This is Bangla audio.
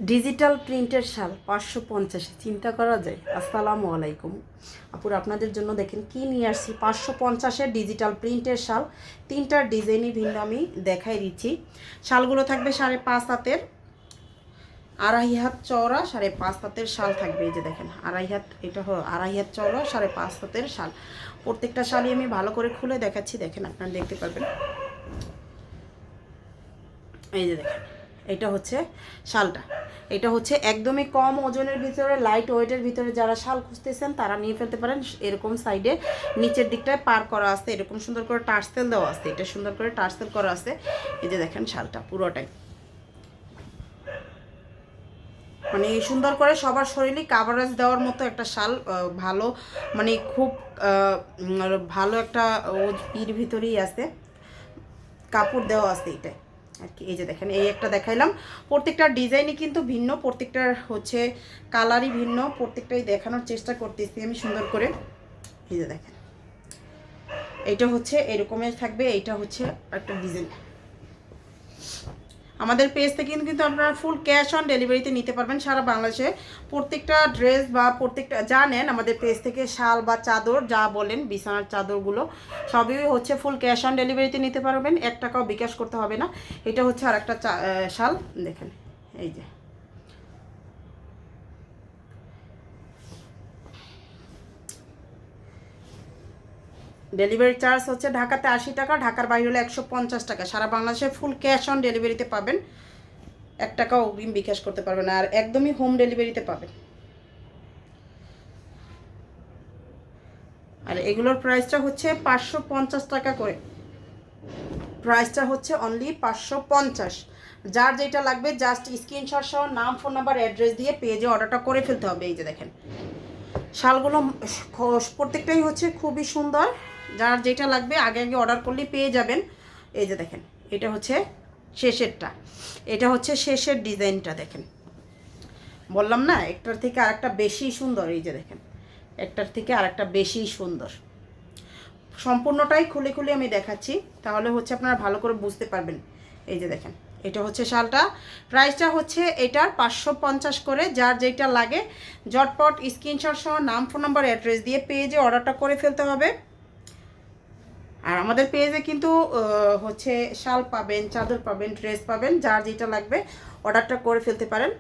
ডিজিটাল প্রিন্টের শাল 550, চিন্তা করা যায়? আসসালামু আলাইকুম আপুর, আপনাদের জন্য দেখেন কি নিয়ে আসছি। 550-এর ডিজিটাল প্রিন্টের শাল, তিনটার ডিজাইনই ভিন্ন, আমি দেখাই দিচ্ছি। শালগুলো থাকবে 5.5 হাতের, 2.5 হাত চওড়া, 5.5 হাতের শাল থাকবে। এই যে দেখেন 2.5 হাত, এটা 2.5 হাত চওড়া, 5.5 হাতের শাল। প্রত্যেকটা শালই আমি ভালো করে খুলে দেখাচ্ছি, দেখেন আপনারা দেখতে পারবেন। এই যে দেখেন, এটা হচ্ছে শালটা। এটা হচ্ছে একদমই কম ওজনের ভিতরে, লাইট ওয়েটের ভিতরে যারা শাল খুঁজতেছেন তারা নিয়ে ফেলতে পারেন। এরকম সাইডে নিচের দিকটায় পার করা আছে, এরকম সুন্দর করে টার্সেল দেওয়া আছে, এটা সুন্দর করে টার্সেল করা আছে। এই যে দেখেন শালটা পুরোটাই মানে সুন্দর করে সবার শরীরে কাভারেজ দেওয়ার মতো একটা শাল। ভালো মানে খুব ভালো একটা ইর ভিতরেই আছে, কাপড় দেওয়া আছে এটা আর কি। এই যে দেখেন, এই একটা দেখাইলাম। প্রত্যেকটা ডিজাইনই কিন্তু ভিন্ন, প্রত্যেকটার হচ্ছে কালারই ভিন্ন, প্রত্যেকটাই দেখানোর চেষ্টা করতেছি আমি সুন্দর করে। এই যে দেখেন, এইটা হচ্ছে এরকমের থাকবে, এইটা হচ্ছে একটা ডিজাইন। আমাদের পেজ থেকে কিন্তু আপনারা ফুল ক্যাশ অন ডেলিভারিতে নিতে পারবেন সারা বাংলাদেশে। প্রত্যেকটা ড্রেস বা প্রত্যেকটা যা নেন আমাদের পেজ থেকে, শাল বা চাদর যা বলেন, বিছানার চাদরগুলো সবই হচ্ছে ফুল ক্যাশ অন ডেলিভারিতে নিতে পারবেন, 1 টাকাও বিকাশ করতে হবে না। এটা হচ্ছে আর একটা শাল দেখেন, এই যে ডেলিভারি চার্জ হচ্ছে ঢাকাতে 80 টাকা, ঢাকার বাইরে হলে 150 টাকা। সারা বাংলাদেশে ফুল ক্যাশ অন ডেলিভারিতে পাবেন, 1 টাকাও অগ্রিম বিকাশ করতে পারবেন, আর একদমই হোম ডেলিভারিতে পাবেন। আর এগুলোর প্রাইসটা হচ্ছে 550 টাকা করে, প্রাইসটা হচ্ছে অনলি 550। যার যেটা লাগবে জাস্ট স্ক্রিনশট সহ নাম, ফোন নাম্বার, অ্যাড্রেস দিয়ে পেজে অর্ডারটা করে ফেলতে হবে। এই যে দেখেন শালগুলো প্রত্যেকটাই হচ্ছে খুবই সুন্দর, যার যেটা লাগবে আগে আগে অর্ডার করলেই পেয়ে যাবেন। এই যে দেখেন, এটা হচ্ছে শেষেরটা, এটা হচ্ছে শেষের ডিজাইনটা দেখেন। বললাম না একটার থেকে আরেকটা বেশি সুন্দর। এই যে দেখেন, একটার থেকে আরেকটা বেশি সুন্দর। সম্পূর্ণটাই খুলে খুলে আমি দেখাচ্ছি, তাহলে হচ্ছে আপনারা ভালো করে বুঝতে পারবেন। এই যে দেখেন, এটা হচ্ছে শালটা, প্রাইসটা হচ্ছে এটার 550 করে। যার যেটা লাগে ঝটপট স্ক্রিনশট সহ নাম, ফোন নাম্বার, অ্যাড্রেস দিয়ে পেজে অর্ডারটা করে ফেলতে হবে। আর আমাদের পেজে কিন্তু হচ্ছে শাল পাবেন, চাদর পাবেন, ড্রেস পাবেন, যার যেটা লাগবে অর্ডারটা করে ফেলতে পারেন।